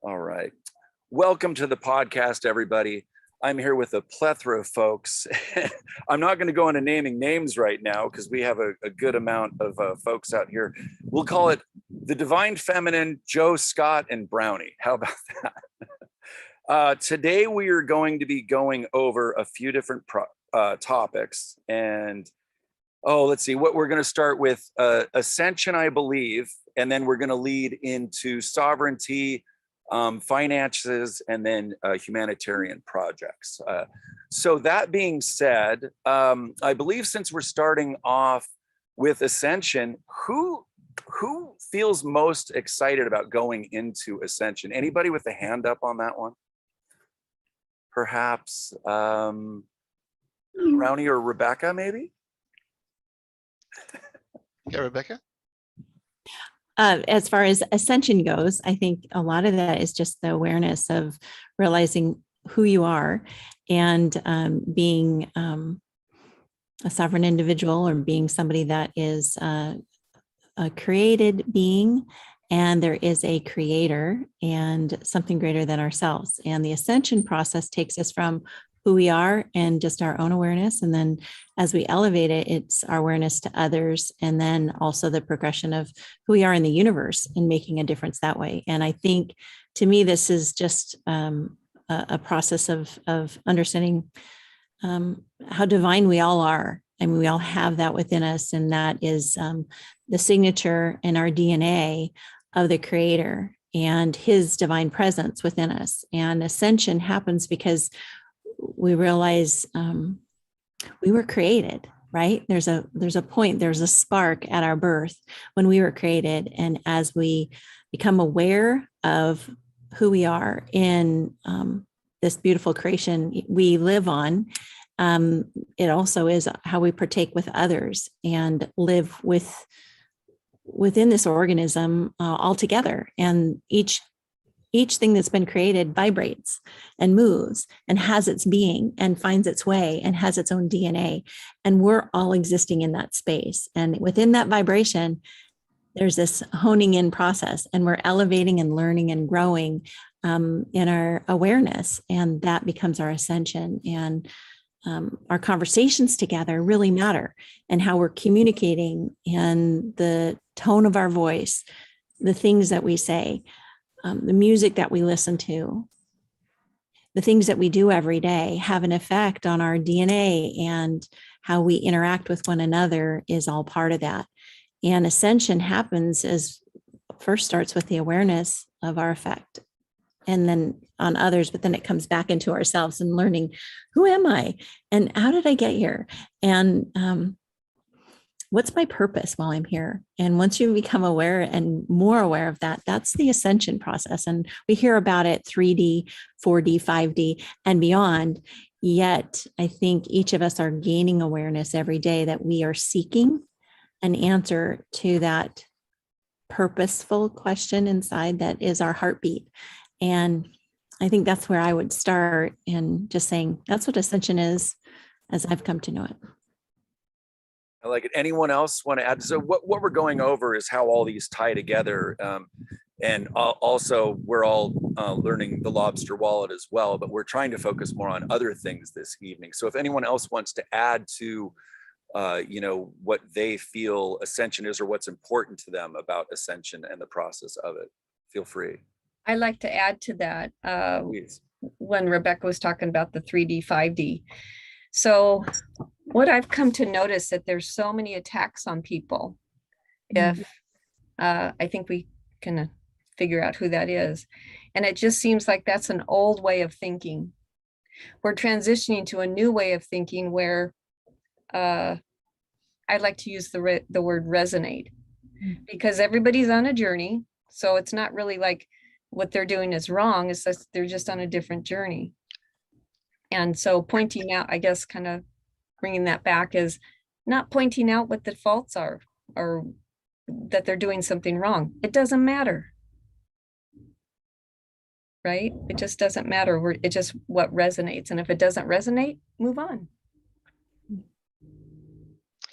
All right. Welcome to the podcast, everybody. I'm here with a plethora of folks. I'm not going to go into naming names right now because we have a good amount of folks out here. We'll call it the Divine Feminine, Joe, Scott, and Brownie. How about that? Today, we are going to be going over a few different topics. And, let's see, what we're going to start with Ascension, I believe, and then we're going to lead into sovereignty, finances, and then humanitarian projects. So that being said, I believe since we're starting off with Ascension, who feels most excited about going into Ascension? Anybody with a hand up on that one? Perhaps Brownie or Rebecca, maybe? Yeah, Rebecca? As far as Ascension goes, I think a lot of that is just the awareness of realizing who you are and being a sovereign individual, or being somebody that is a created being, and there is a creator and something greater than ourselves. And the Ascension process takes us from who we are and just our own awareness. And then as we elevate it, it's our awareness to others. And then also the progression of who we are in the universe and making a difference that way. And I think, to me, this is just a process of understanding how divine we all are. I mean, we all have that within us. And that is the signature in our DNA of the Creator and His divine presence within us. And Ascension happens because we realize we were created, right? There's a point, there's a spark at our birth when we were created. And as we become aware of who we are in this beautiful creation we live on, it also is how we partake with others and live within this organism all together. And each thing that's been created vibrates and moves and has its being and finds its way and has its own DNA. And we're all existing in that space. And within that vibration, there's this honing in process, and we're elevating and learning and growing in our awareness. And that becomes our ascension. And our conversations together really matter, and how we're communicating and the tone of our voice, the things that we say, the music that we listen to, the things that we do every day have an effect on our DNA, and how we interact with one another is all part of that. And Ascension happens first starts with the awareness of our effect, and then on others, but then it comes back into ourselves and learning, who am I and how did I get here? And what's my purpose while I'm here? And once you become aware and more aware of that, that's the Ascension process. And we hear about it 3D, 4D, 5D, and beyond. Yet I think each of us are gaining awareness every day that we are seeking an answer to that purposeful question inside that is our heartbeat. And I think that's where I would start, in just saying that's what Ascension is, as I've come to know it. I like it. Anyone else want to add? So what we're going over is how all these tie together. And also we're all learning the lobster wallet as well, but we're trying to focus more on other things this evening. So if anyone else wants to add to, what they feel Ascension is, or what's important to them about Ascension and the process of it, feel free. I like to add to that when Rebecca was talking about the 3D, 5D. So what I've come to notice that there's so many attacks on people. If I think we can figure out who that is. And it just seems like that's an old way of thinking. We're transitioning to a new way of thinking where I like to use the word resonate, because everybody's on a journey. So it's not really like what they're doing is wrong. It's just they're just on a different journey. And so pointing out, I guess, kind of bringing that back, is not pointing out what the faults are or that they're doing something wrong. It doesn't matter. Right? It just doesn't matter. It's just what resonates. And if it doesn't resonate, move on.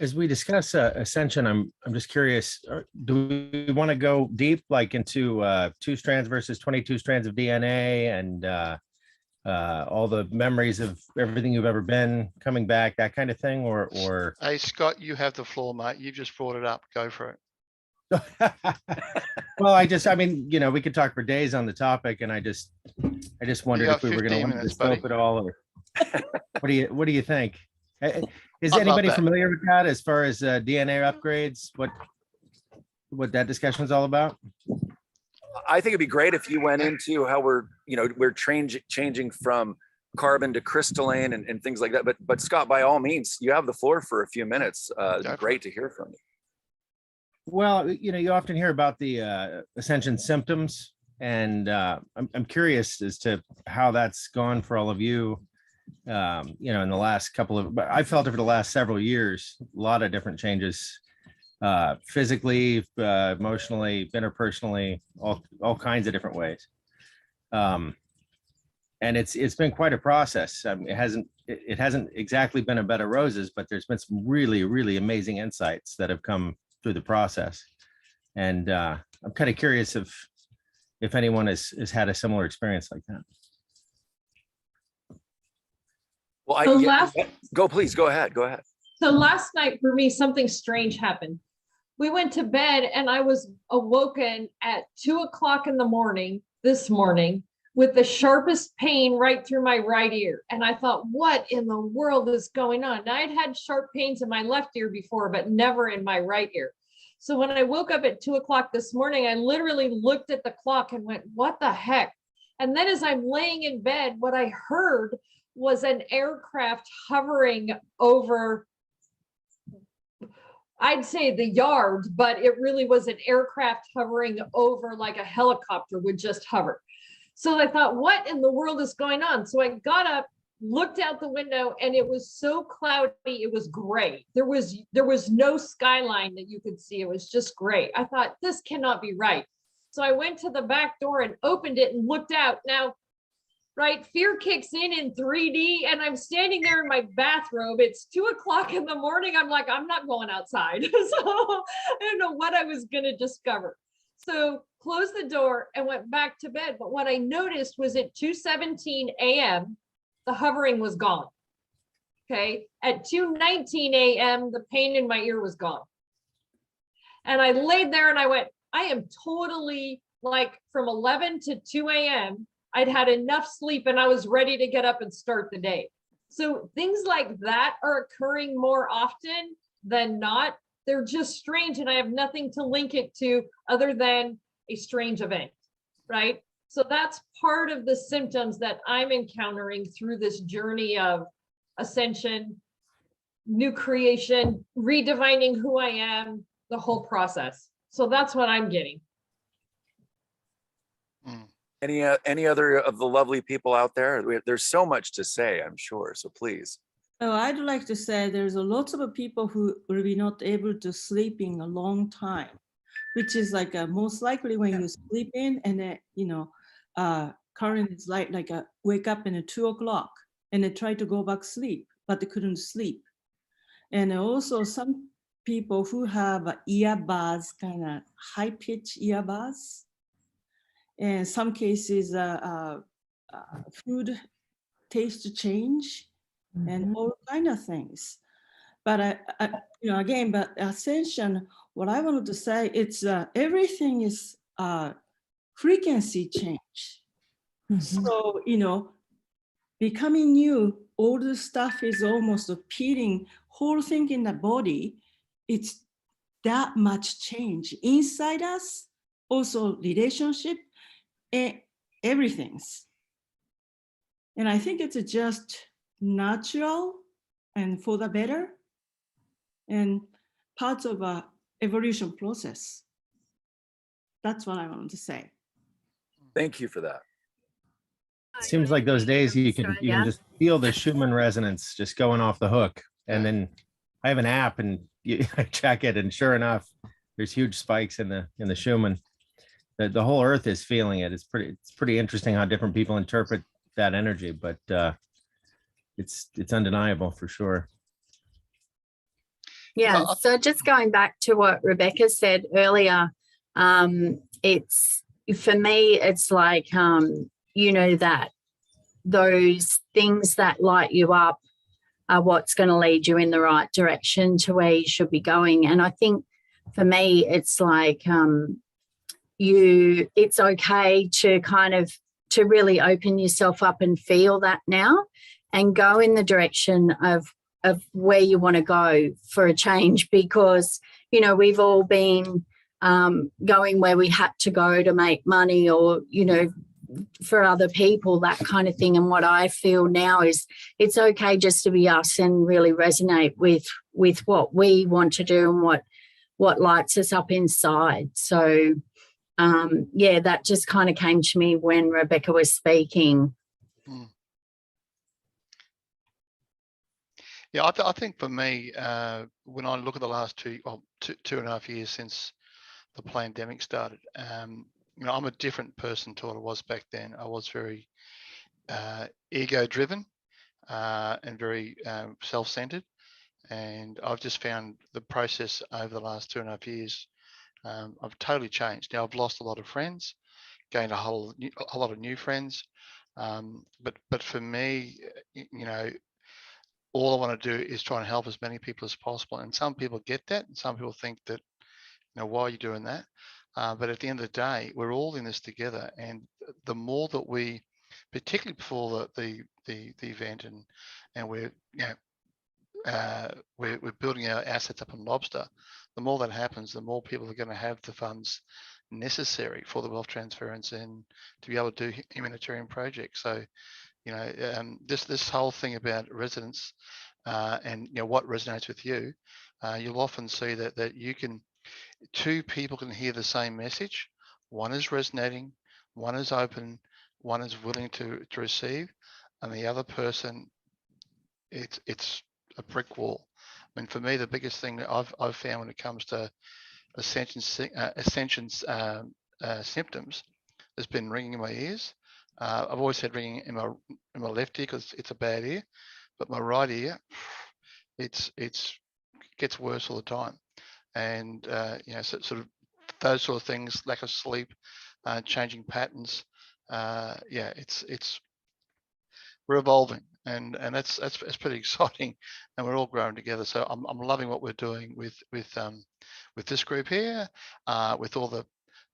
As we discuss Ascension, I'm just curious, do we want to go deep, like into 2 strands versus 22 strands of DNA and all the memories of everything you've ever been coming back, that kind of thing, or Hey, Scott, you have the floor, mate. You've just brought it up. Go for it. Well, I mean, you know, we could talk for days on the topic, and I just wondered got if we were going 15 to limit the minutes, scope buddy. at all, or what do you think? Is I'd love anybody that. familiar with that as far as DNA upgrades? What that discussion is all about? I think it'd be great if you went into how we're changing from carbon to crystalline and things like that. But Scott, by all means, you have the floor for a few minutes. It'd be great to hear from you. Well, you know, you often hear about the Ascension symptoms, and I'm curious as to how that's gone for all of you. You know, in the last but I felt it for the last several years, a lot of different changes, physically, emotionally, interpersonally, all kinds of different ways. And it's been quite a process. I mean, it hasn't exactly been a bed of roses, but there's been some really, really amazing insights that have come through the process. And I'm kind of curious if anyone has had a similar experience like that. Well, please go ahead. So last night for me, something strange happened. We went to bed and I was awoken at 2 o'clock in the morning, this morning, with the sharpest pain right through my right ear. And I thought, what in the world is going on? Now, I'd had sharp pains in my left ear before, but never in my right ear. So when I woke up at 2 o'clock this morning, I literally looked at the clock and went, what the heck? And then as I'm laying in bed, what I heard was an aircraft hovering over, I'd say the yard, but it really was an aircraft hovering over like a helicopter would just hover. So I thought, what in the world is going on? So I got up, looked out the window, and it was so cloudy, it was gray. There was no skyline that you could see. It was just gray. I thought, this cannot be right. So I went to the back door and opened it and looked out. Now, right, fear kicks in 3D, and I'm standing there in my bathrobe. It's 2 o'clock in the morning. I'm like, I'm not going outside. So I don't know what I was going to discover. So closed the door and went back to bed. But what I noticed was at 2:17 a.m., the hovering was gone. Okay. At 2:19 a.m., the pain in my ear was gone. And I laid there and I went, I am totally like from 11 to 2 a.m., I'd had enough sleep and I was ready to get up and start the day. So things like that are occurring more often than not. They're just strange, and I have nothing to link it to other than a strange event, right? So that's part of the symptoms that I'm encountering through this journey of ascension, new creation, redefining who I am, the whole process. So that's what I'm getting. Any other of the lovely people out there? There's so much to say, I'm sure. So please. Oh, I'd like to say there's a lot of people who will be not able to sleep in a long time, which is like most likely when you sleep in and then, you know, current is like a wake up in 2 o'clock and they try to go back sleep, but they couldn't sleep. And also some people who have earbuds, kind of high pitch earbuds. In some cases, food taste change and all kind of things. But you know, again, but ascension, what I wanted to say, it's everything is frequency change. So, you know, becoming new, all the stuff is almost appealing, whole thing in the body, it's that much change inside us, also relationship, and everything's. And I think it's just natural and for the better and parts of a evolution process. That's what I wanted to say. Thank you for that. Seems like those days you can just feel the Schumann resonance just going off the hook. And then I have an app and I check it, and sure enough, there's huge spikes in the Schumann. The whole earth is feeling it. It's pretty interesting how different people interpret that energy, but it's undeniable for sure. Yeah, so just going back to what Rebecca said earlier, it's, for me, it's like, that those things that light you up are what's going to lead you in the right direction to where you should be going. And I think for me, it's like it's okay to kind of, to really open yourself up and feel that now and go in the direction of where you want to go for a change, because, we've all been going where we had to go to make money or, for other people, that kind of thing. And what I feel now is it's okay just to be us and really resonate with what we want to do and what lights us up inside. So, that just kind of came to me when Rebecca was speaking. Yeah, I think for me, when I look at the last two and a half years since the pandemic started, I'm a different person to what I was back then. I was very ego-driven and very self-centered, and I've just found the process over the last 2.5 years, I've totally changed. Now I've lost a lot of friends, gained a whole lot of new friends, but for me, all I want to do is try and help as many people as possible. And some people get that, and some people think that, why are you doing that? But at the end of the day, we're all in this together. And the more that we, particularly before the event, and we're building our assets up on Lobster, the more that happens, the more people are going to have the funds necessary for the wealth transference and to be able to do humanitarian projects. So, this whole thing about resonance and what resonates with you, you'll often see that you can, two people can hear the same message. One is resonating, one is open, one is willing to receive, and the other person, it's a brick wall. I mean, for me, the biggest thing that I've found when it comes to Ascension's symptoms has been ringing in my ears. I've always had ringing in my left ear because it's a bad ear, but my right ear, it gets worse all the time. And so sort of those sort of things, lack of sleep, changing patterns, it's we're evolving, and that's pretty exciting, and we're all growing together. So I'm loving what we're doing with this group here, with all the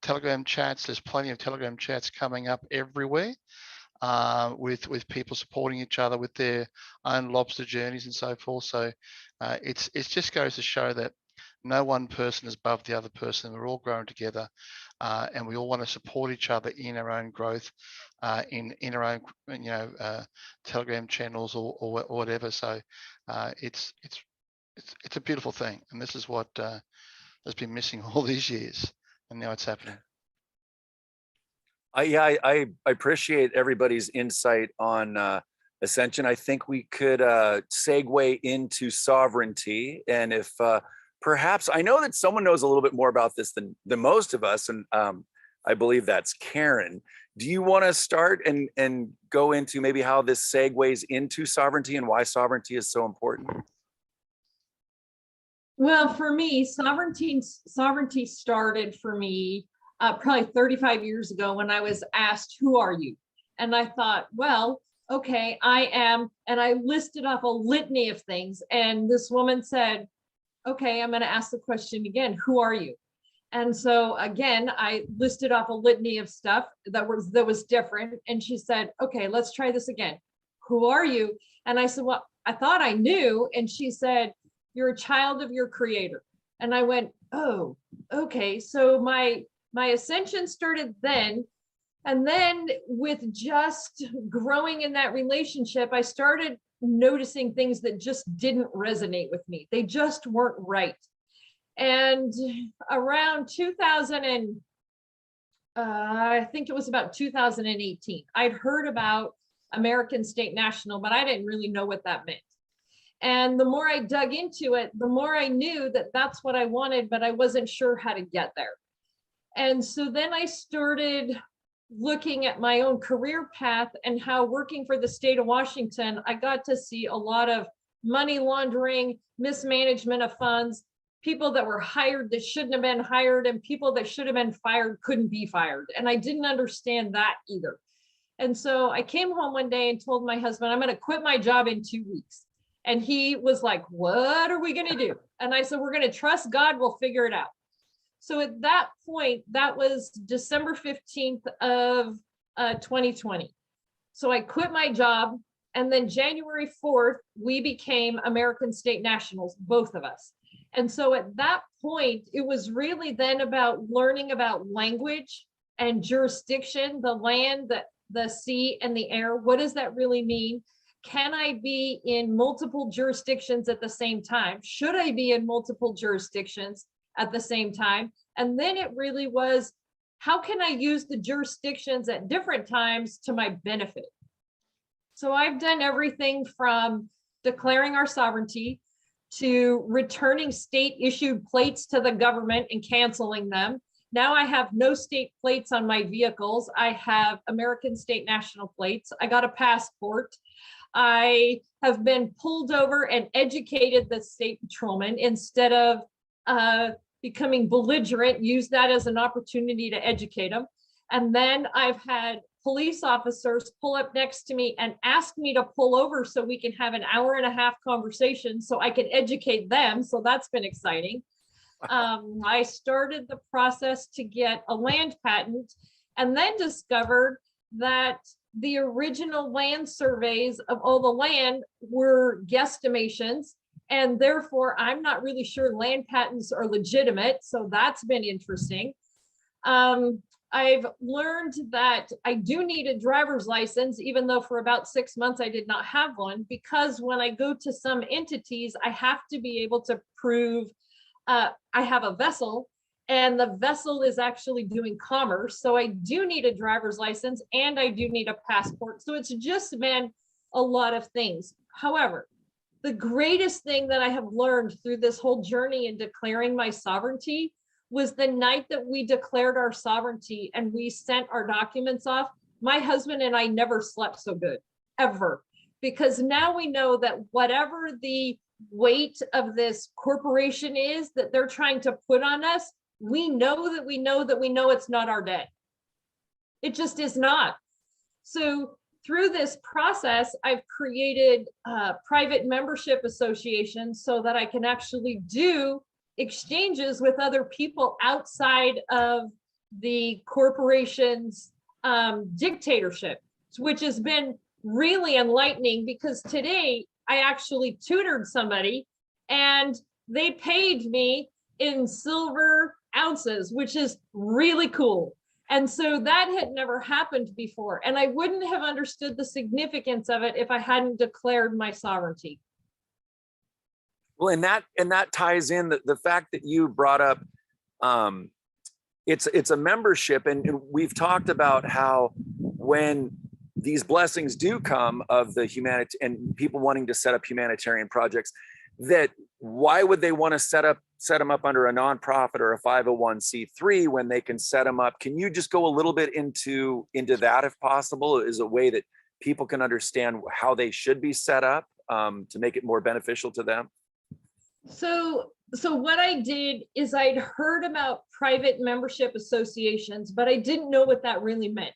Telegram chats. There's plenty of Telegram chats coming up everywhere, with people supporting each other with their own lobster journeys and so forth. So it just goes to show that no one person is above the other person. We're all growing together, and we all want to support each other in our own growth, in our own Telegram channels or whatever. So it's a beautiful thing, and this is what has been missing all these years, and now it's happening. I appreciate everybody's insight on Ascension. I think we could segue into sovereignty, and if perhaps, I know that someone knows a little bit more about this than most of us, and I believe that's Karen. Do you want to start and go into maybe how this segues into sovereignty and why sovereignty is so important? Well, for me, sovereignty started for me probably 35 years ago when I was asked, who are you? And I thought, well, okay, I am, and I listed off a litany of things. And this woman said, okay, I'm going to ask the question again, who are you? And so again, I listed off a litany of stuff that was different. And she said, okay, let's try this again. Who are you? And I said, well, I thought I knew. And she said, you're a child of your creator. And I went, oh, okay. So my ascension started then. And then with just growing in that relationship, I started noticing things that just didn't resonate with me. They just weren't right. And around 2000 and I think it was about 2018, I'd heard about American State National, but I didn't really know what that meant. And the more I dug into it, the more I knew that that's what I wanted, but I wasn't sure how to get there. And so then I started looking at my own career path and how working for the state of Washington, I got to see a lot of money laundering, mismanagement of funds, people that were hired that shouldn't have been hired, and people that should have been fired couldn't be fired. And I didn't understand that either. And so I came home one day and told my husband, I'm going to quit my job in 2 weeks. And he was like, what are we going to do? And I said, we're going to trust God. We'll figure it out. So at that point, that was December 15th of 2020. So I quit my job. And then January 4th, we became American State Nationals, both of us. And so at that point, it was really then about learning about language and jurisdiction, the land, the sea, and the air. What does that really mean? Can I be in multiple jurisdictions at the same time? Should I be in multiple jurisdictions at the same time? And then it really was, how can I use the jurisdictions at different times to my benefit? So I've done everything from declaring our sovereignty to returning state issued plates to the government and canceling them. Now I have no state plates on my vehicles. I have American State National plates. I got a passport. I have been pulled over and educated the state patrolman instead of becoming belligerent, use that as an opportunity to educate them. And then I've had police officers pull up next to me and ask me to pull over so we can have an hour-and-a-half conversation so I can educate them. So that's been exciting. I started the process to get a land patent and then discovered that the original land surveys of all the land were guesstimations, and therefore I'm not really sure land patents are legitimate. So that's been interesting. I've learned that I do need a driver's license, even though for about 6 months I did not have one, because when I go to some entities, I have to be able to prove I have a vessel, and the vessel is actually doing commerce. So I do need a driver's license and I do need a passport. So it's just been a lot of things. However, the greatest thing that I have learned through this whole journey in declaring my sovereignty was the night that we declared our sovereignty and we sent our documents off. My husband and I never slept so good, ever, because now we know that whatever the weight of this corporation is that they're trying to put on us, we know that we know that we know it's not our debt. It just is not. So through this process, I've created private membership associations so that I can actually do exchanges with other people outside of the corporation's dictatorship, which has been really enlightening, because today I actually tutored somebody and they paid me in silver ounces, which is really cool. And so that had never happened before. And I wouldn't have understood the significance of it if I hadn't declared my sovereignty. Well, and that ties in the fact that you brought up, it's a membership, and we've talked about how when these blessings do come of the humanity and people wanting to set up humanitarian projects, that why would they want to set them up under a nonprofit or a 501c3 when they can set them up? Can you just go a little bit into that, if possible, is a way that people can understand how they should be set up to make it more beneficial to them? So what I did is I'd heard about private membership associations, but I didn't know what that really meant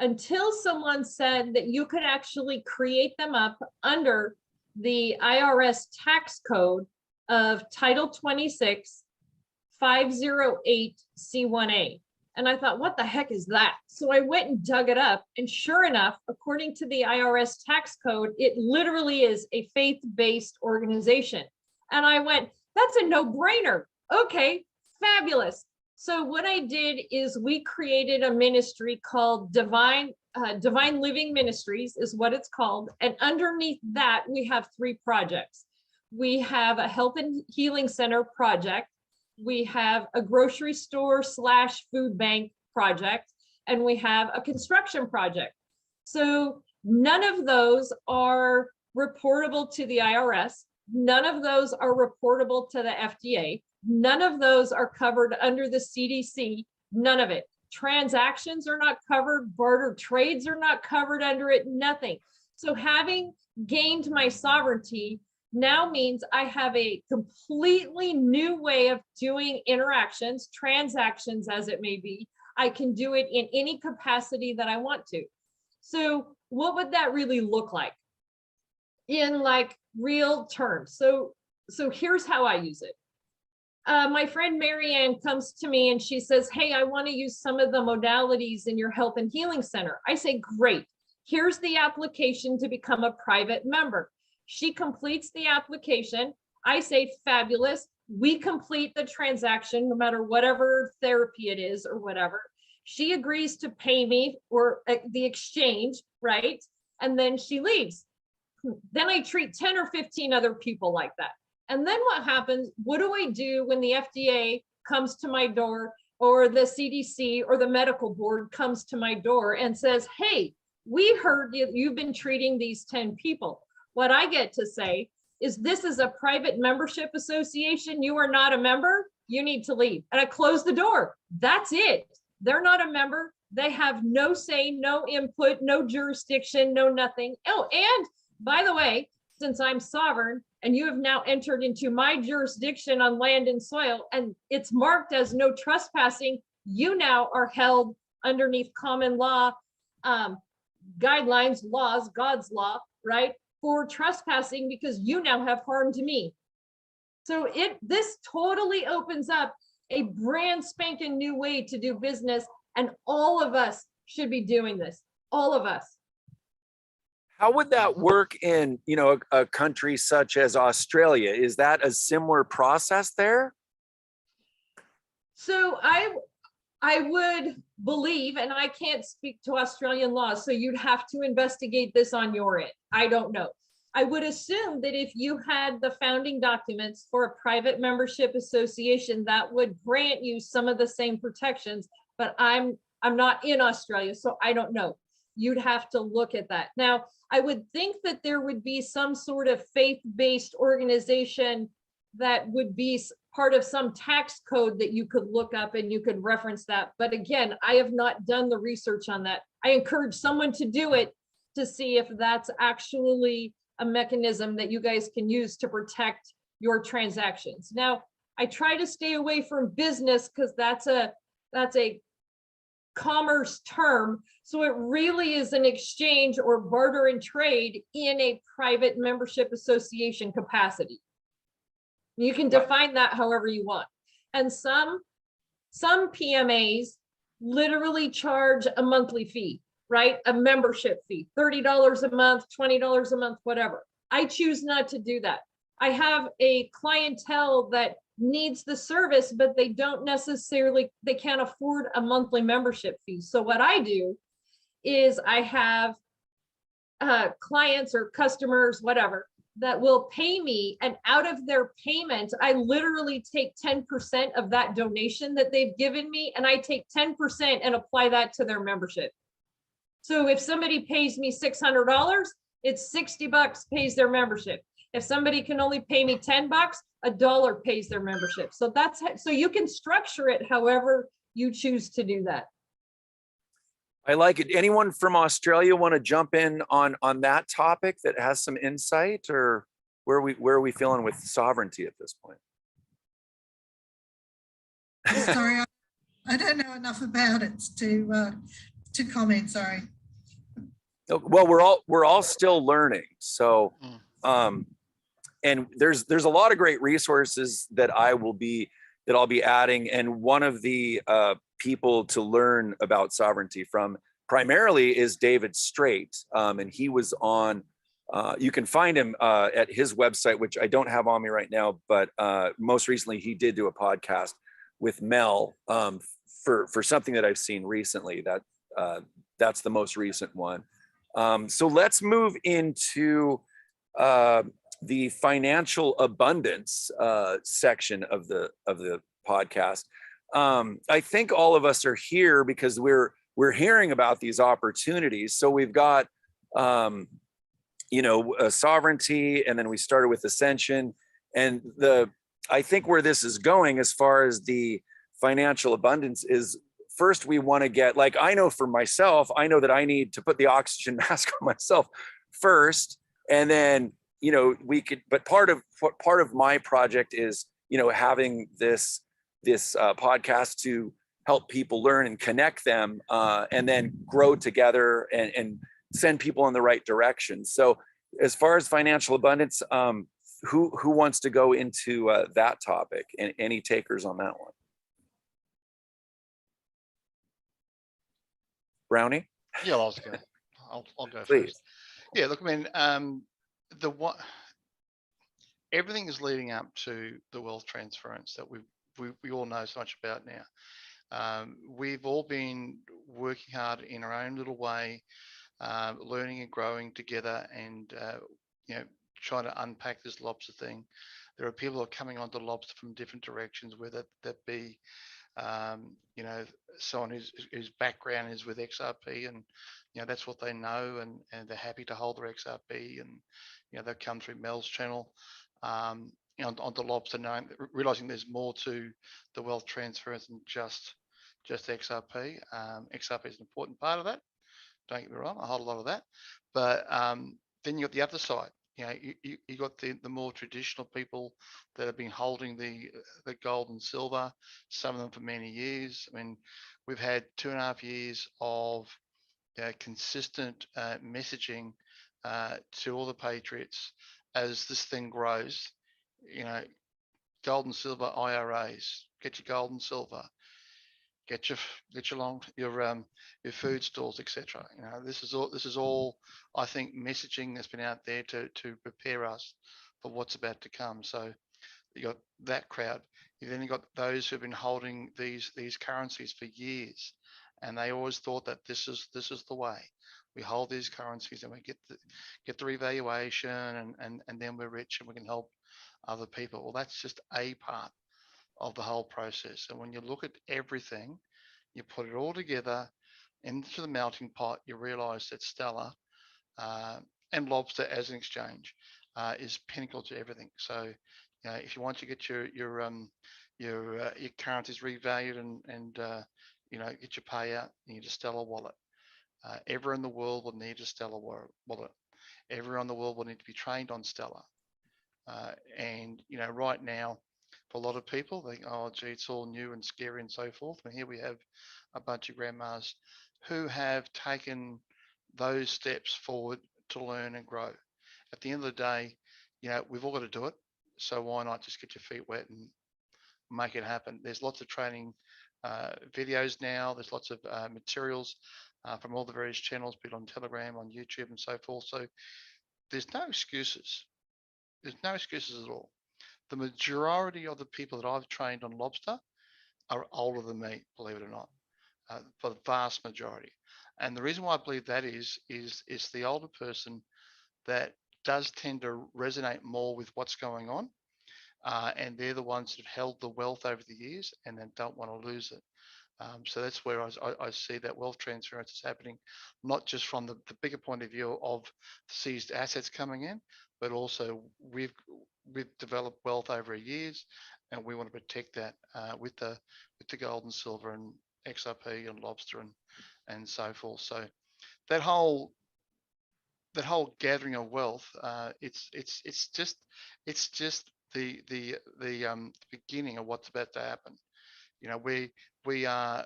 until someone said that you could actually create them up under the IRS tax code of Title 26, 508 C1A. And I thought, what the heck is that? So I went and dug it up. And sure enough, according to the IRS tax code, it literally is a faith-based organization. And I went, that's a no-brainer. Okay, fabulous. So what I did is we created a ministry called Divine Living Ministries is what it's called. And underneath that, we have 3 projects. We have a health and healing center project. We have a grocery store / food bank project, and we have a construction project. So none of those are reportable to the IRS. None of those are reportable to the FDA. None of those are covered under the CDC. None of it. Transactions are not covered. Barter trades are not covered under it. Nothing. So having gained my sovereignty, now means I have a completely new way of doing interactions, transactions as it may be. I can do it in any capacity that I want to. So what would that really look like in like real terms? So here's how I use it. My friend Marianne comes to me and she says, hey, I want to use some of the modalities in your health and healing center. I say, great. Here's the application to become a private member. She completes the application. I say, fabulous. We complete the transaction, no matter whatever therapy it is or whatever. She agrees to pay me or the exchange, right? And then she leaves. Then I treat 10 or 15 other people like that. And then what happens? What do I do when the FDA comes to my door, or the CDC or the medical board comes to my door and says, hey, we heard you've been treating these 10 people. What I get to say is, this is a private membership association. You are not a member. You need to leave. And I close the door. That's it. They're not a member. They have no say, no input, no jurisdiction, no nothing. Oh, and by the way, since I'm sovereign and you have now entered into my jurisdiction on land and soil, and it's marked as no trespassing, you now are held underneath common law guidelines, laws, God's law, right? For trespassing, because you now have harmed me. So this totally opens up a brand spanking new way to do business, and all of us should be doing this. All of us. How would that work in, a country such as Australia? Is that a similar process there? So I would believe, and I can't speak to Australian laws, so you'd have to investigate this on your end. I don't know. I would assume that if you had the founding documents for a private membership association, that would grant you some of the same protections, but I'm not in Australia, so I don't know. You'd have to look at that. Now, I would think that there would be some sort of faith-based organization that would be part of some tax code that you could look up and you could reference that. But again, I have not done the research on that. I encourage someone to do it to see if that's actually a mechanism that you guys can use to protect your transactions. Now, I try to stay away from business because that's a commerce term. So it really is an exchange or barter and trade in a private membership association capacity. You can define that however you want. And some PMAs literally charge a monthly fee, right? A membership fee, $30 a month, $20 a month, whatever. I choose not to do that. I have a clientele that needs the service, but they can't afford a monthly membership fee. So what I do is I have clients or customers, whatever, that will pay me, and out of their payment, I literally take 10% of that donation that they've given me, and I take 10% and apply that to their membership. So if somebody pays me $600, it's $60 pays their membership. If somebody can only pay me $10, $1 pays their membership. So so you can structure it however you choose to do that. I like it. Anyone from Australia want to jump in on that topic that has some insight, or where are we feeling with sovereignty at this point? Sorry, I don't know enough about it to comment. Sorry. Well, we're all still learning. So, and there's a lot of great resources that I'll be adding, and one of the people to learn about sovereignty from primarily is David Straight, and he was on. You can find him at his website, which I don't have on me right now, but most recently he did do a podcast with Mel for something that I've seen recently. That's the most recent one. So let's move into the financial abundance section of the podcast. I think all of us are here because we're hearing about these opportunities. So we've got sovereignty, and then we started with Ascension, and I think where this is going as far as the financial abundance is, first we want to get, like, I know for myself, I know that I need to put the oxygen mask on myself first, and then you know, we could, but part of my project is, you know, having this podcast to help people learn and connect them, and then grow together and send people in the right direction. So as far as financial abundance, who wants to go into that topic, and any takers on that one? Brownie? Yeah, I'll go. I'll go Please. first. Yeah, look, I mean, everything is leading up to the wealth transference that we all know so much about now. We've all been working hard in our own little way, learning and growing together, and you know, trying to unpack this lobster thing. There are people who are coming onto lobster from different directions, whether that be you know, someone whose background is with XRP, and you know, that's what they know, and they're happy to hold their XRP, and you know, they've come through Mel's channel, you know, onto lobster, realizing there's more to the wealth transference than just XRP. XRP is an important part of that. Don't get me wrong, I hold a lot of that, but then you got the other side. You know, you got the more traditional people that have been holding the gold and silver, some of them for many years. I mean, we've had 2.5 years of consistent messaging to all the patriots as this thing grows. You know, gold and silver IRAs, get your gold and silver, get your food stores, etc. You know, this is all I think messaging that's been out there to prepare us for what's about to come. So you got that crowd. You got those who've been holding these currencies for years, and they always thought that this is the way. We hold these currencies and we get the revaluation, and then we're rich and we can help other people. Well, that's just a part of the whole process. And when you look at everything, you put it all together into the melting pot, you realize that Stellar and lobster as an exchange is pinnacle to everything. So if you want to get your currencies revalued and you know, get your payout, you need a Stellar wallet. Everyone in the world will need a Stellar wallet. Everyone in the world will need to be trained on Stellar. And you know, right now, for a lot of people, they think, oh, gee, it's all new and scary and so forth. And here we have a bunch of grandmas who have taken those steps forward to learn and grow. At the end of the day, you know, we've all got to do it. So why not just get your feet wet and make it happen? There's lots of training videos now. There's lots of materials from all the various channels, be it on Telegram, on YouTube and so forth. So there's no excuses. There's no excuses at all. The majority of the people that I've trained on lobster are older than me, believe it or not, for the vast majority. And the reason why I believe that is the older person that does tend to resonate more with what's going on. And they're the ones that have held the wealth over the years and then don't want to lose it. So that's where I see that wealth transference is happening, not just from the bigger point of view of seized assets coming in, but also we've developed wealth over years, and we want to protect that with the gold and silver and XRP and lobster and so forth. So that whole gathering of wealth, it's just the beginning of what's about to happen. You know, we are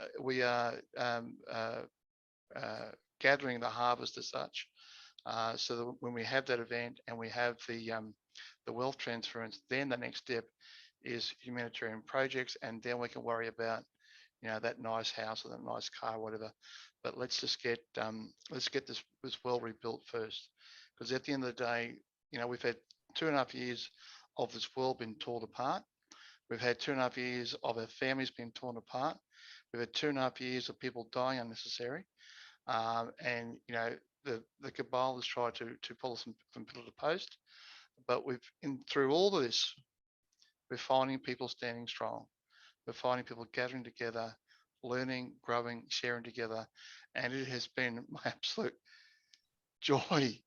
gathering the harvest as such. So that when we have that event and we have the wealth transference, then the next step is humanitarian projects, and then we can worry about, you know, that nice house or that nice car, or whatever. But let's just get this world rebuilt first, because at the end of the day, you know, we've had 2.5 years of this world being torn apart. We've had 2.5 years of our families being torn apart. We've had 2.5 years of people dying unnecessary. And, you know, the cabal has tried to pull us from pillar to post. But through all of this, we're finding people standing strong. We're finding people gathering together, learning, growing, sharing together. And it has been my absolute joy,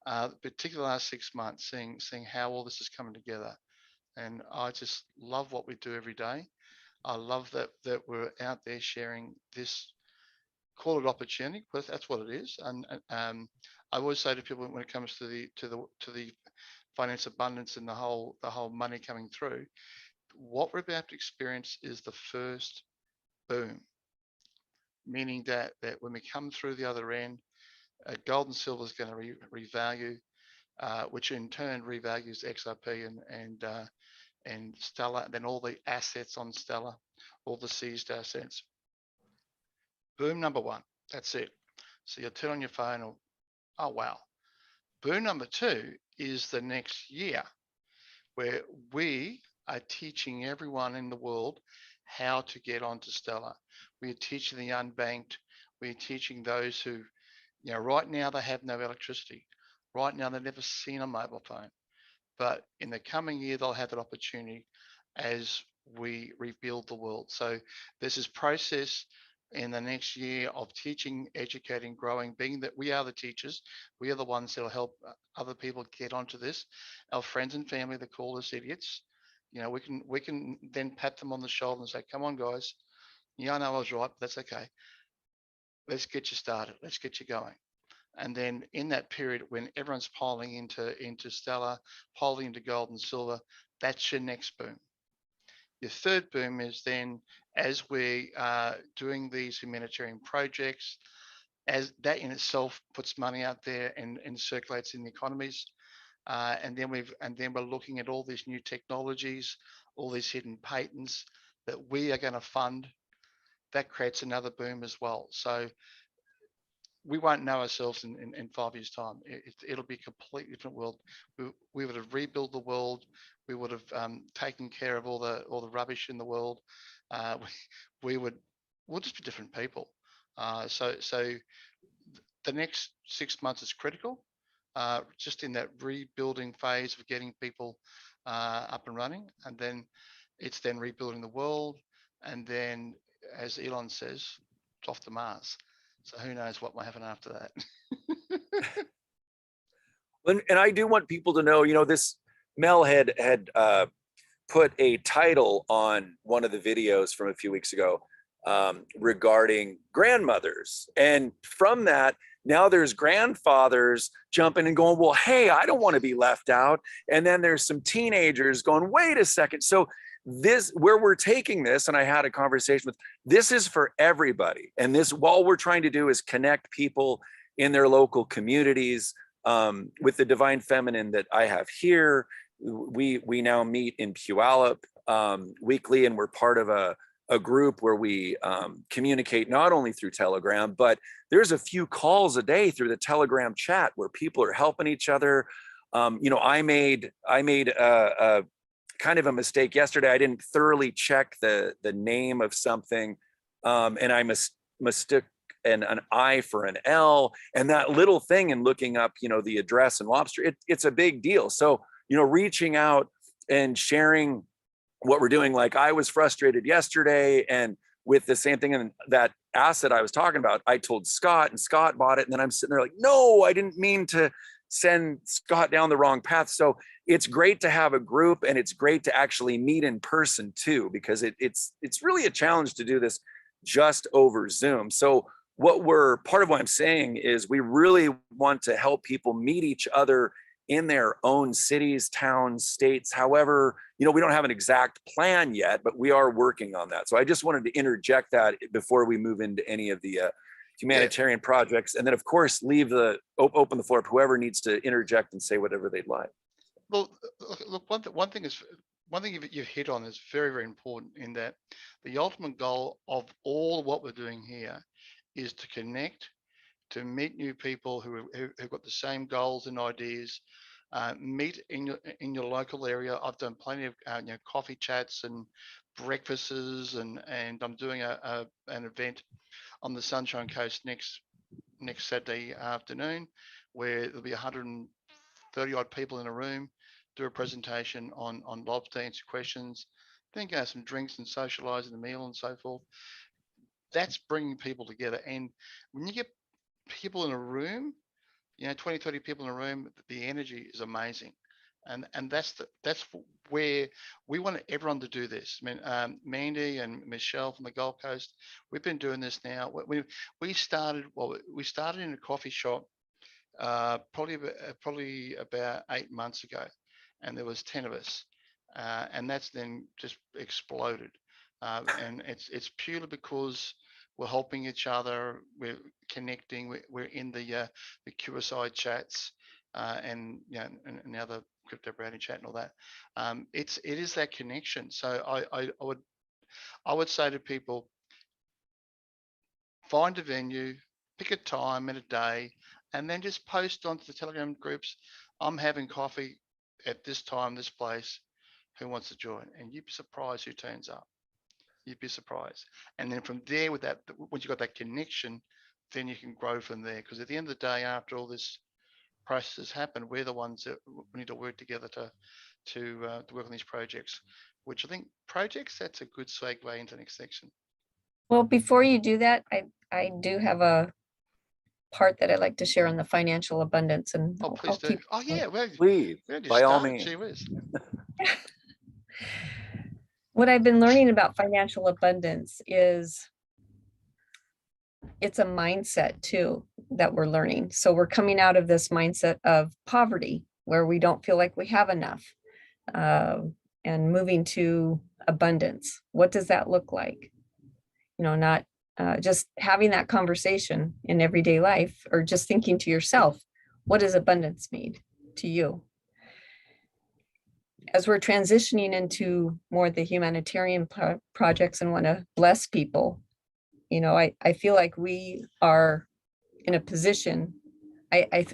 particularly the last 6 months, seeing how all this is coming together. And I just love what we do every day. I love that we're out there sharing this, call it opportunity, because that's what it is. And I always say to people, when it comes to the finance abundance and the whole money coming through. What we're about to experience is the first boom, meaning that when we come through the other end, gold and silver is going to revalue, which in turn revalues XRP and Stellar, and then all the assets on Stellar, all the seized assets. Boom number one, that's it. So you'll turn on your phone, or, oh wow. Boom number two is the next year, where we are teaching everyone in the world how to get onto Stellar. We're teaching the unbanked. We're teaching those who, you know, right now they have no electricity. Right now they've never seen a mobile phone. But in the coming year, they'll have that opportunity as we rebuild the world. So there's this process in the next year of teaching, educating, growing, being that we are the teachers. We are the ones that will help other people get onto this. Our friends and family that call us idiots, you know, we can then pat them on the shoulder and say, come on, guys. Yeah, I know I was right, but that's okay. Let's get you started. Let's get you going. And then in that period, when everyone's piling into Stellar, piling into gold and silver, that's your next boom. Your third boom is then, as we are doing these humanitarian projects, as that in itself puts money out there and circulates in the economies. And then we're looking at all these new technologies, all these hidden patents that we are going to fund. That creates another boom as well. So we won't know ourselves in 5 years' time. It'll be a completely different world. We would have rebuilt the world. We would have taken care of all the rubbish in the world. We'll just be different people. So the next 6 months is critical, just in that rebuilding phase of getting people up and running, and then it's then rebuilding the world, and then, as Elon says, it's off to Mars. So who knows what might happen after that. And I do want people to know, you know, this Mel had put a title on one of the videos from a few weeks ago regarding grandmothers. And from that, now there's grandfathers jumping and going, well, hey, I don't want to be left out. And then there's some teenagers going, wait a second. So this, where we're taking this, and I had a conversation with, this is for everybody. And this, all we're trying to do is connect people in their local communities with the divine feminine that I have here. We now meet in Puyallup weekly, and we're part of a group where we communicate not only through Telegram, but there's a few calls a day through the Telegram chat where people are helping each other. You know, I made a kind of a mistake yesterday. I didn't thoroughly check the name of something, and I mistook an I for an L, and that little thing, and looking up, you know, the address and lobster, it's a big deal. So, you know, reaching out and sharing what we're doing. Like, I was frustrated yesterday, and with the same thing, and that asset I was talking about, I told Scott, and Scott bought it, and then I'm sitting there like, no, I didn't mean to send Scott down the wrong path. So it's great to have a group, and it's great to actually meet in person too, because it's really a challenge to do this just over Zoom. So part of what I'm saying is we really want to help people meet each other in their own cities, towns, states. However, you know, we don't have an exact plan yet, but we are working on that. So I just wanted to interject that before we move into any of the humanitarian projects, and then of course open the floor for whoever needs to interject and say whatever they'd like. Well, look, one thing you've hit on is very, very important, in that the ultimate goal of all what we're doing here is to connect, to meet new people who've got the same goals and ideas. Meet in your local area. I've done plenty of you know, coffee chats and breakfasts, and I'm doing an event on the Sunshine Coast next Saturday afternoon, where there'll be 130 odd people in a room, do a presentation on lobster, answer questions, then go have some drinks and socialize in the meal and so forth. That's bringing people together. And when you get people in a room, you know, 20, 30 people in a room, the energy is amazing. And that's where we want everyone to do this. I mean, Mandy and Michelle from the Gold Coast, we've been doing this now. We started in a coffee shop probably about 8 months ago. and there was 10 of us, and that's then just exploded. And it's purely because we're helping each other, we're connecting, we're in the QSI chats, and and the other crypto brownie chat and all that. It is that connection. So I would say to people, find a venue, pick a time and a day, and then just post onto the Telegram groups, I'm having coffee at this time, this place, who wants to join? And you'd be surprised who turns up. You'd be surprised. And then from there, with that, once you've got that connection, then you can grow from there. Because at the end of the day, after all this process has happened, we're the ones that we need to work together to work on these projects, which I think projects, that's a good segue into the next section. Well, before you do that, I do have a part that I'd like to share on the financial abundance, and Oh, please do. Oh, yeah. Well, Please, by all means. Gee whiz. What I've been learning about financial abundance is it's a mindset too that we're learning. So we're coming out of this mindset of poverty where we don't feel like we have enough, and moving to abundance. What does that look like? Not just having that conversation in everyday life, or just thinking to yourself, what does abundance mean to you? As we're transitioning into more the humanitarian projects and want to bless people, I feel like we are in a position, I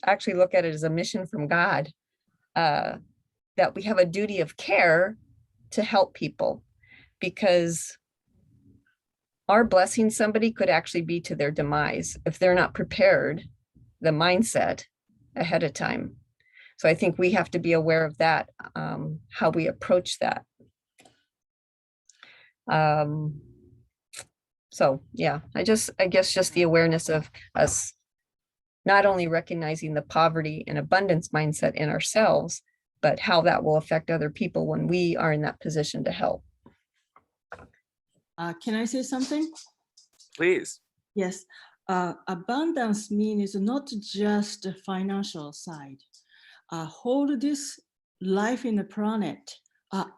actually look at it as a mission from God, that we have a duty of care to help people, because our blessing somebody could actually be to their demise if they're not prepared, the mindset ahead of time. So I think we have to be aware of that, how we approach that. So yeah, I guess just the awareness of us not only recognizing the poverty and abundance mindset in ourselves, but how that will affect other people when we are in that position to help. Can I say something? Please. Yes. Abundance means not just the financial side. Whole this life in the planet,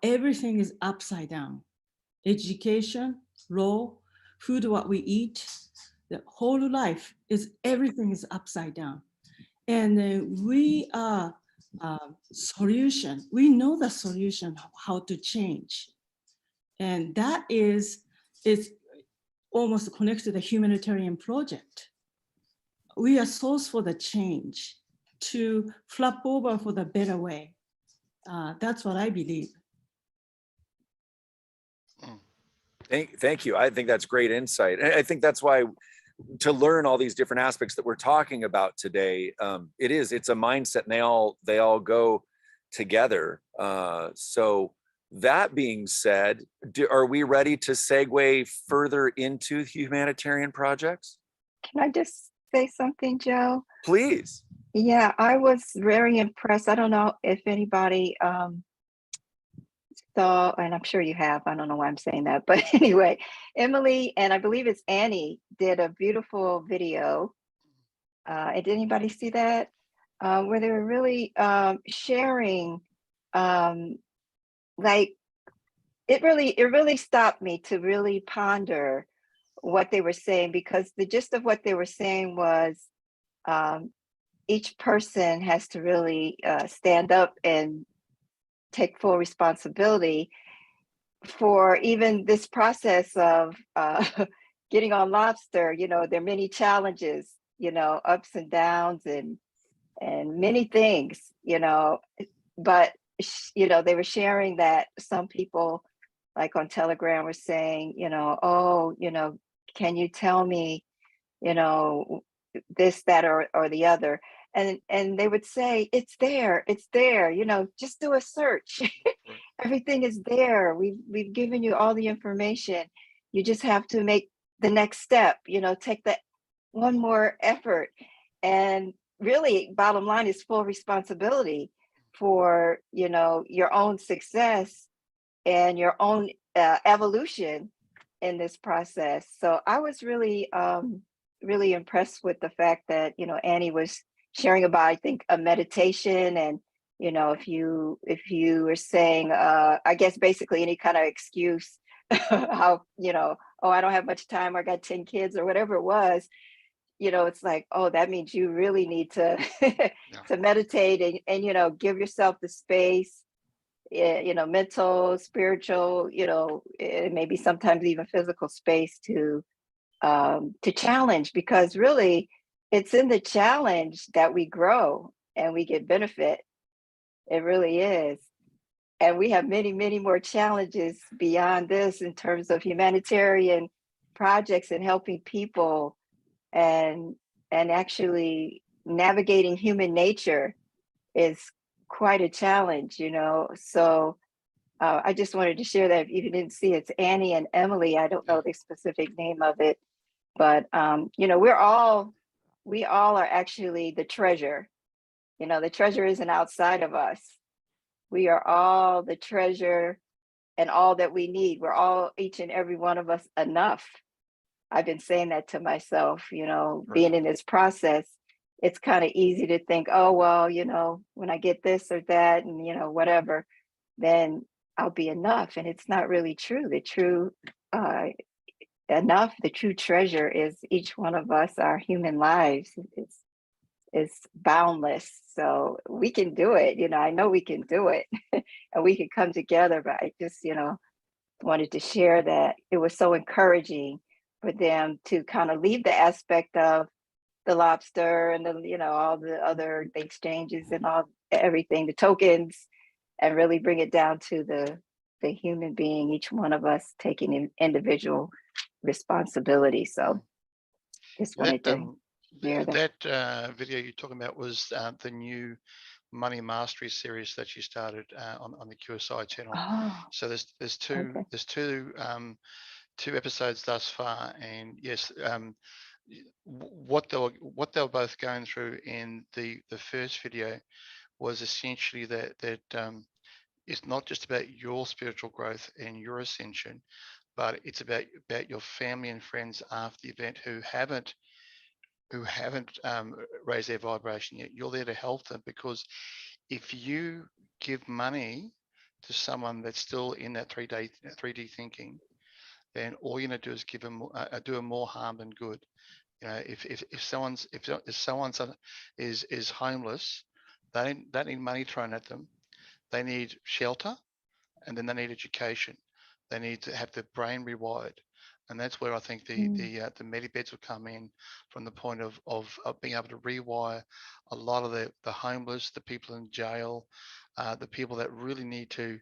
everything is upside down. Education, law, food, what we eat, the whole life everything is upside down. And we are solution. We know the solution, how to change. And that is almost connected to the humanitarian project. We are source for the change, to flip over for the better way. That's what I believe. Thank you. I think that's great insight. I think that's why, to learn all these different aspects that we're talking about today, it's a mindset, and they all go together. So that being said, are we ready to segue further into humanitarian projects? Can I just say something, Joe? Please. Yeah, I was very impressed. I don't know if anybody saw, and I'm sure you have, I don't know why I'm saying that, but anyway, Emily, and I believe it's Annie, did a beautiful video. Did anybody see that? Where they were really sharing, like, it really stopped me to really ponder what they were saying, because the gist of what they were saying was, each person has to really stand up and take full responsibility for even this process of getting on Lobster. There are many challenges, ups and downs and many things, but they were sharing that some people, like on Telegram, were saying, can you tell me, this, that, or the other. And they would say, it's there, just do a search. Everything is there. We've given you all the information. You just have to make the next step, take that one more effort. And really, bottom line is full responsibility for, your own success and your own evolution in this process. So I was really, really impressed with the fact that, Annie was sharing about, I think, a meditation and You know, if you were saying, I guess basically any kind of excuse, how, you know, oh, I don't have much time, I got 10 kids or whatever it was, you know, it's like, oh, that means you really need to to meditate and, you know, give yourself the space, you know, mental, spiritual, you know, maybe sometimes even physical space to challenge, because really it's in the challenge that we grow and we get benefit. It really is. And we have many, many more challenges beyond this in terms of humanitarian projects and helping people and actually navigating human nature is quite a challenge, you know. So I just wanted to share that. If you didn't see, it's Annie and Emily. I don't know the specific name of it, but you know, we all are actually the treasure. You know, the treasure isn't outside of us. We are all the treasure and all that we need. We're all, each and every one of us, enough. I've been saying that to myself, you know, being in this process. It's kind of easy to think, oh, well, you know, when I get this or that and, you know, whatever, then I'll be enough. And it's not really true. The true enough, the true treasure is each one of us, our human lives. It's boundless. So we can do it. You know, I know we can do it and we can come together. But I just, you know, wanted to share that it was so encouraging for them to kind of leave the aspect of the lobster and the, you know, all the other the exchanges and all everything, the tokens, and really bring it down to the human being, each one of us taking individual responsibility. So just wanted to share that. That video you're talking about was the new Money Mastery series that you started on the QSI channel. Oh, so there's two episodes thus far, and yes, what they were both going through in the first video was essentially that it's not just about your spiritual growth and your ascension, but it's about your family and friends after the event who haven't raised their vibration yet. You're there to help them, because if you give money to someone that's still in that 3D thinking, then all you're gonna do is give them do them more harm than good. You know, if someone's is homeless, they need money thrown at them. They need shelter, and then they need education. They need to have their brain rewired. And that's where I think the medibeds will come in, from the point of being able to rewire a lot of the homeless, the people in jail, the people that really need to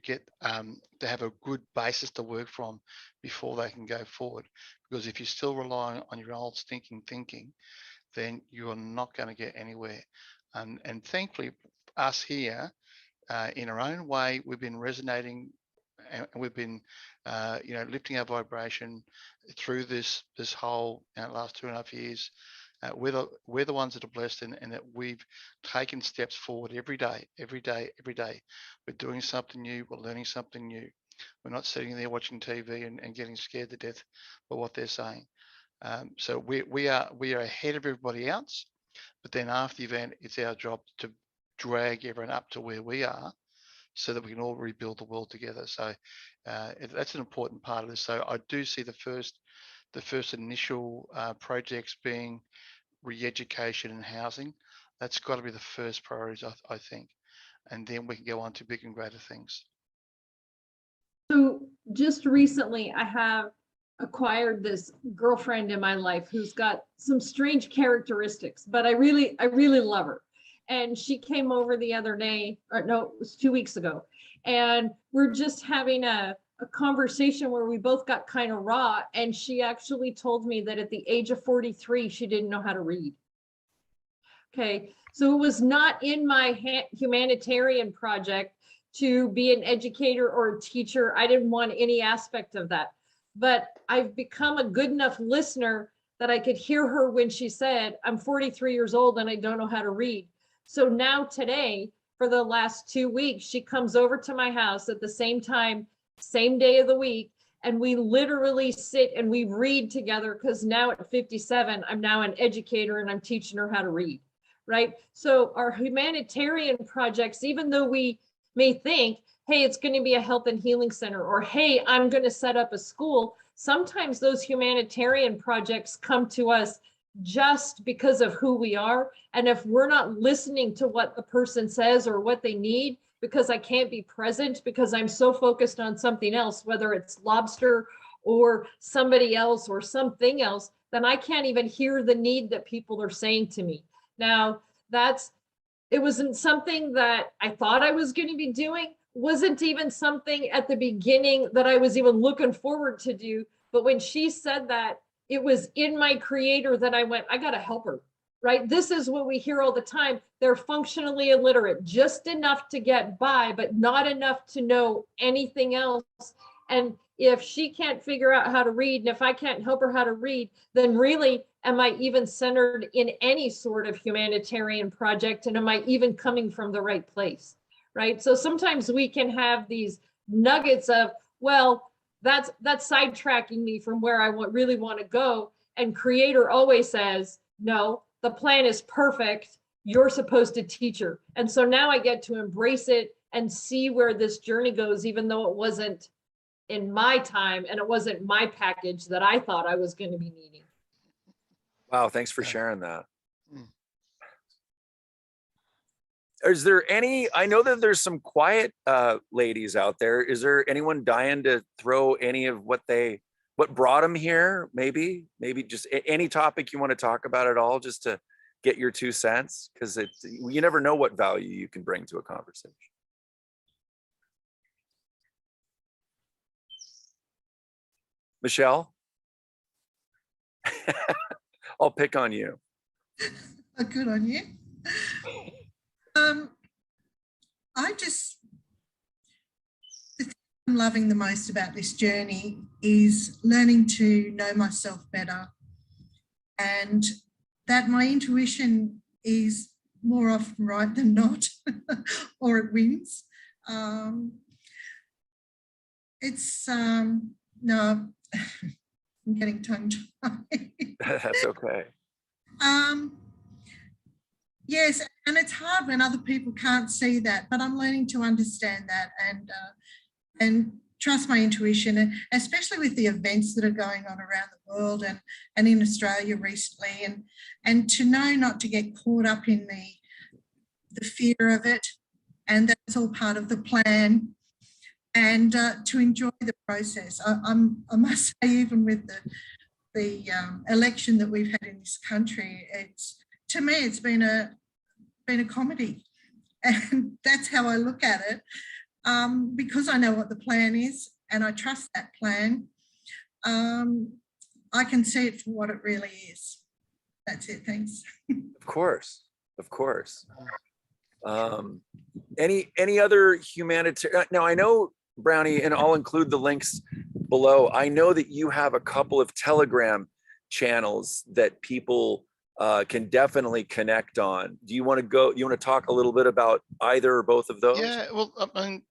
get to have a good basis to work from before they can go forward. Because if you're still relying on your old stinking thinking, then you are not going to get anywhere. And thankfully, us here, in our own way, we've been resonating, and we've been you know, lifting our vibration through this whole last 2.5 years. We're the ones that are blessed, and that we've taken steps forward every day. We're doing something new, we're learning something new. We're not sitting there watching TV and getting scared to death by what they're saying. So we are ahead of everybody else, but then after the event, it's our job to drag everyone up to where we are, so that we can all rebuild the world together. So that's an important part of this. So I do see the first initial projects being re-education and housing. That's got to be the first priorities, I think, and then we can go on to big and greater things. So just recently, I have acquired this girlfriend in my life who's got some strange characteristics, but I really love her. And she came over the other day, or no, it was 2 weeks ago. And we're just having a conversation where we both got kind of raw. And she actually told me that at the age of 43, she didn't know how to read. Okay, so it was not in my humanitarian project to be an educator or a teacher. I didn't want any aspect of that. But I've become a good enough listener that I could hear her when she said, I'm 43 years old and I don't know how to read. So now today, for the last 2 weeks, she comes over to my house at the same time, same day of the week, and we literally sit and we read together, because now at 57, I'm now an educator and I'm teaching her how to read, right? So our humanitarian projects, even though we may think, hey, it's going to be a health and healing center, or hey, I'm going to set up a school, sometimes those humanitarian projects come to us just because of who we are. And if we're not listening to what the person says or what they need, because I can't be present because I'm so focused on something else, whether it's lobster or somebody else or something else, then I can't even hear the need that people are saying to me. Now, it wasn't something that I thought I was going to be doing, wasn't even something at the beginning that I was even looking forward to do. But when she said that, it was in my creator that I went, I got to help her, right? This is what we hear all the time. They're functionally illiterate, just enough to get by, but not enough to know anything else. And if she can't figure out how to read, and if I can't help her how to read, then really, am I even centered in any sort of humanitarian project? And am I even coming from the right place, right? So sometimes we can have these nuggets of, well, that's sidetracking me from where I really want to go. And creator always says, no, the plan is perfect. You're supposed to teach her. And so now I get to embrace it and see where this journey goes, even though it wasn't in my time and it wasn't my package that I thought I was going to be needing. Wow, thanks for sharing that. Is there any, I know that there's some quiet ladies out there. Is there anyone dying to throw any of what brought them here? Maybe just any topic you want to talk about at all, just to get your 2 cents, because you never know what value you can bring to a conversation. Michelle? I'll pick on you. Good on you. The thing I'm loving the most about this journey is learning to know myself better, and that my intuition is more often right than not, or it wins. No, I'm getting tongue-tied. That's okay. Yes, and it's hard when other people can't see that, but I'm learning to understand that and trust my intuition, and especially with the events that are going on around the world and in Australia recently, and to know not to get caught up in the fear of it, and that's all part of the plan, and to enjoy the process. I must say, even with the election that we've had in this country, to me, it's been a comedy, and that's how I look at it, because I know what the plan is and I trust that plan. I can see it for what it really is. That's it. Thanks. Of course. Any other humanitarian? Now, I know, Brownie, and I'll include the links below. I know that you have a couple of Telegram channels that people can definitely connect on. Do you want to talk a little bit about either or both of those? Yeah, well, I mean,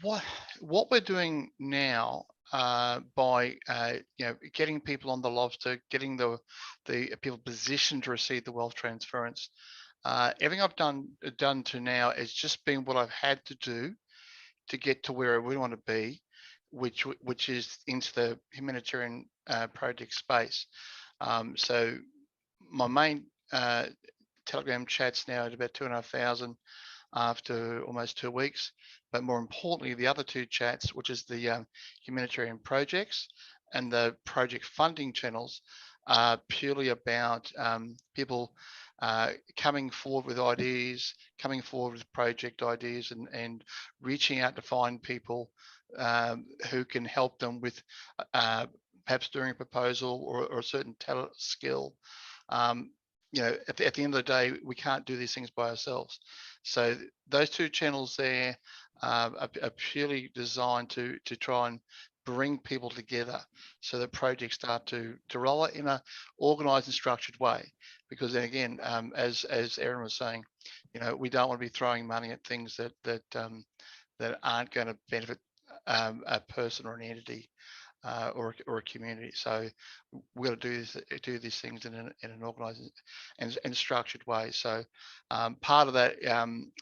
what we're doing now by getting people on the lobster, getting the people positioned to receive the wealth transference, everything I've done to now has just been what I've had to do to get to where we want to be, which is into the humanitarian project space. So my main Telegram chat's now at about 2,500 after almost 2 weeks. But more importantly, the other 2 chats, which is the humanitarian projects and the project funding channels, are purely about people coming forward with ideas, coming forward with project ideas, and reaching out to find people who can help them with perhaps doing a proposal or a certain talent skill. At the end of the day, we can't do these things by ourselves. So those 2 channels there are purely designed to try and bring people together so that projects start to roll it in a organized and structured way. Because then again, as Erin was saying, we don't want to be throwing money at things that aren't going to benefit a person or an entity. or a community. So we've got to do these things in an organised and structured way. So part of that,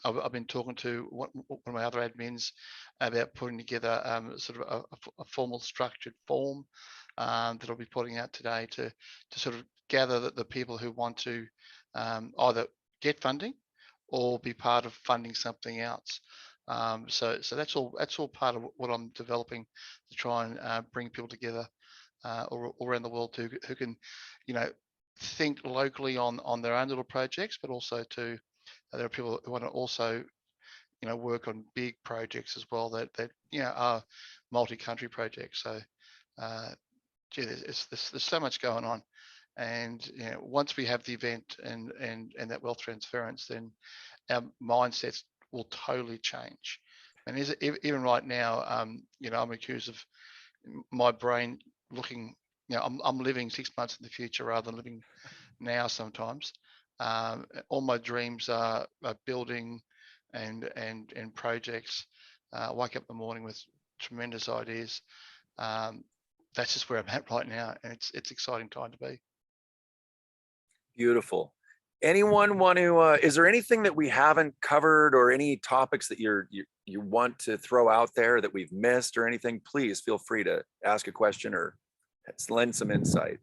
I've been talking to one of my other admins about putting together sort of a formal structured form that I'll be putting out today to sort of gather the people who want to either get funding or be part of funding something else. So that's all part of what I'm developing to try and bring people together all around the world who can, think locally on their own little projects, but also there are people who want to also, work on big projects as well that are multi-country projects. So, there's so much going on, and once we have the event and that wealth transference, then our mindsets will totally change. And even right now, I'm accused of my brain looking, I'm living 6 months in the future rather than living now sometimes. All my dreams are building and projects. I wake up in the morning with tremendous ideas. That's just where I'm at right now, and it's exciting time to be. Beautiful. Anyone want to, is there anything that we haven't covered or any topics that you want to throw out there that we've missed or anything? Please feel free to ask a question or lend some insight.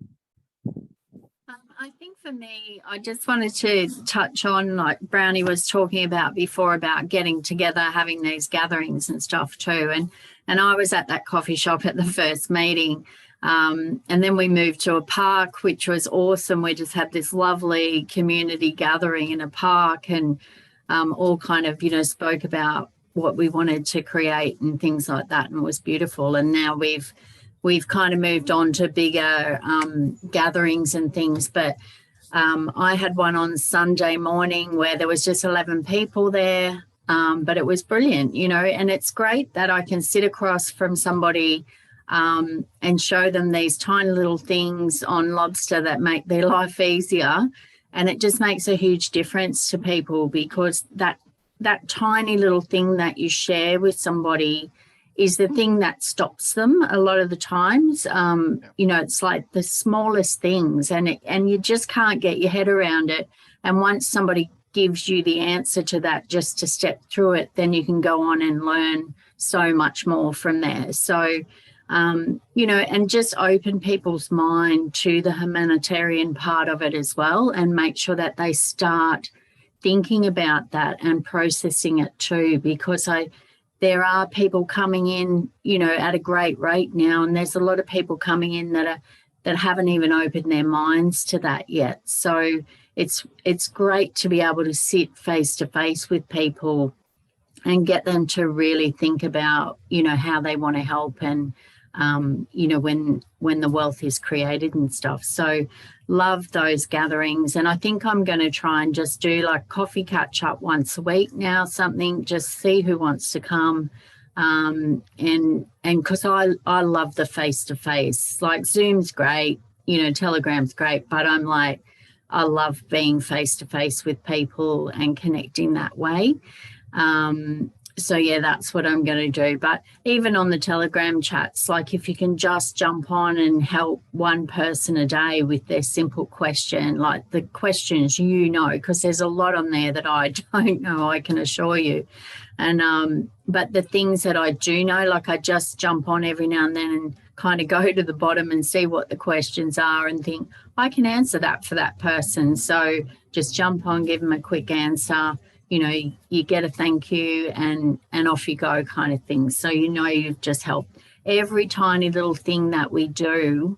I think for me, I just wanted to touch on, like Brownie was talking about before, about getting together, having these gatherings and stuff too. And I was at that coffee shop at the first meeting. And then we moved to a park, which was awesome. We just had this lovely community gathering in a park, and all kind of, spoke about what we wanted to create and things like that. And it was beautiful. And now we've kind of moved on to bigger gatherings and things. But I had one on Sunday morning where there was just 11 people there. But it was brilliant, and it's great that I can sit across from somebody and show them these tiny little things on Lobster that make their life easier. And it just makes a huge difference to people, because that tiny little thing that you share with somebody is the thing that stops them a lot of the times. It's like the smallest things, and you just can't get your head around it. And once somebody gives you the answer to that, just to step through it, then you can go on and learn so much more from there. So, and just open people's mind to the humanitarian part of it as well, and make sure that they start thinking about that and processing it too, because there are people coming in, at a great rate now, and there's a lot of people coming in that haven't even opened their minds to that yet. So it's great to be able to sit face to face with people and get them to really think about, how they want to help, and when the wealth is created and stuff. So love those gatherings. And I think I'm going to try and just do like coffee catch up once a week now, something, just see who wants to come. And because I love the face to face, like Zoom's great, Telegram's great, but I'm like, I love being face to face with people and connecting that way. So yeah, that's what I'm going to do. But even on the Telegram chats, like if you can just jump on and help one person a day with their simple question, like the questions, because there's a lot on there that I don't know, I can assure you. And but the things that I do know, like I just jump on every now and then and kind of go to the bottom and see what the questions are and think, I can answer that for that person. So just jump on, give them a quick answer. You get a thank you and off you go, kind of thing. So you've just helped. Every tiny little thing that we do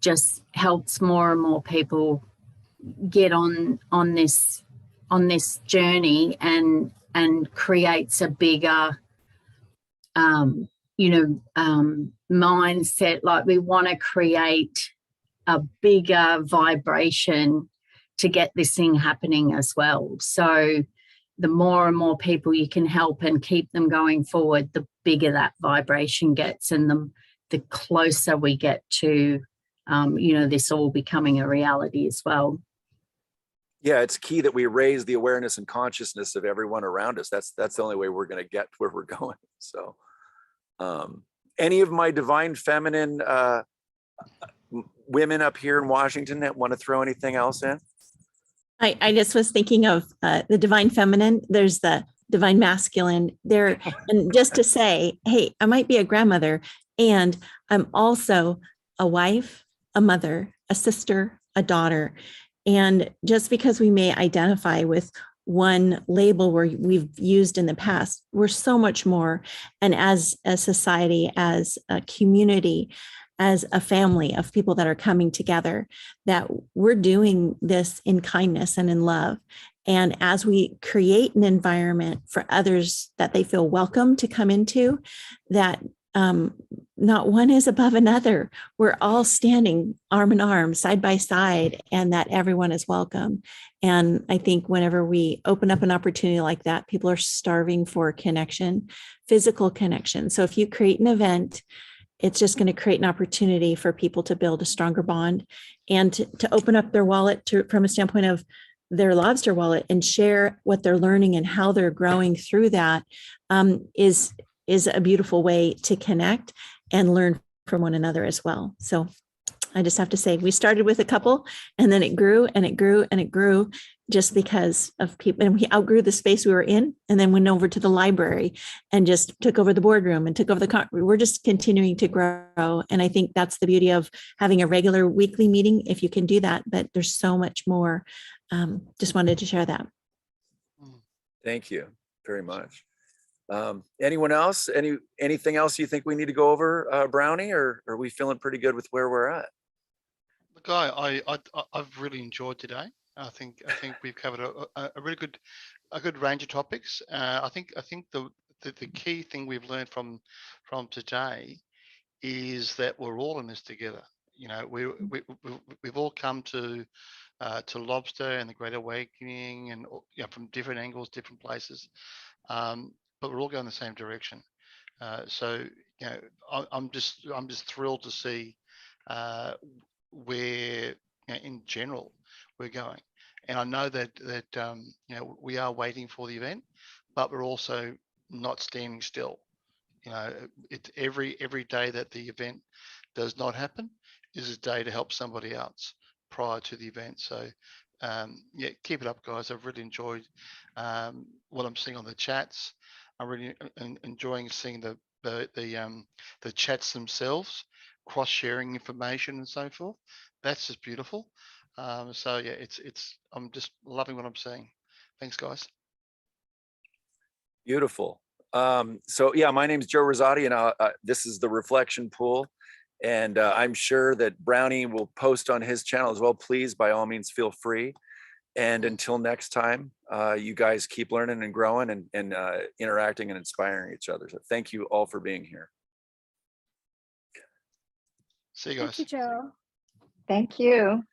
just helps more and more people get on this journey and creates a bigger mindset. Like we want to create a bigger vibration to get this thing happening as well. So the more and more people you can help and keep them going forward, the bigger that vibration gets, and the closer we get to, this all becoming a reality as well. Yeah, it's key that we raise the awareness and consciousness of everyone around us. That's the only way we're going to get where we're going. So, Any of my divine feminine women up here in Washington that want to throw anything else in? I just was thinking of the divine feminine. There's the divine masculine there. And just to say, hey, I might be a grandmother and I'm also a wife, a mother, a sister, a daughter. And just because we may identify with one label where we've used in the past, we're so much more. And as a society, as a community, as a family of people that are coming together, that we're doing this in kindness and in love. And as we create an environment for others that they feel welcome to come into, that not one is above another. We're all standing arm in arm, side by side, and that everyone is welcome. And I think whenever we open up an opportunity like that, people are starving for connection, physical connection. So if you create an event, it's just going to create an opportunity for people to build a stronger bond and to open up their wallet from a standpoint of their lobster wallet and share what they're learning and how they're growing through that is a beautiful way to connect and learn from one another as well. So I just have to say, we started with a couple and then it grew and it grew and it grew just because of people. And we outgrew the space we were in and then went over to the library and just took over the boardroom and took over we're just continuing to grow. And I think that's the beauty of having a regular weekly meeting, if you can do that, but there's so much more. Just wanted to share that. Thank you very much. Anyone else? Anything else you think we need to go over, Brownie, or are we feeling pretty good with where we're at? Look, I've really enjoyed today. I think we've covered a really good range of topics. I think the key thing we've learned from today is that we're all in this together. You know, we've all come to Lobster and the Great Awakening, and you know, from different angles, different places. But we're all going the same direction. So you know, I'm just thrilled to see where, you know, in general we're going. And I know that you know, we are waiting for the event, but we're also not standing still. You know, it's every day that the event does not happen is a day to help somebody else prior to the event. So yeah, keep it up, guys. I've really enjoyed what I'm seeing on the chats. I'm really enjoying seeing the chats themselves, cross-sharing information and so forth. That's just beautiful. So yeah, I'm just loving what I'm seeing. Thanks, guys. Beautiful. So yeah, my name is Joe Rosati, and this is the Reflection Pool. And I'm sure that Brownie will post on his channel as well. Please, by all means, feel free. And until next time, you guys keep learning and growing and interacting and inspiring each other. So thank you all for being here. See you guys. Thank you, Joe. Thank you.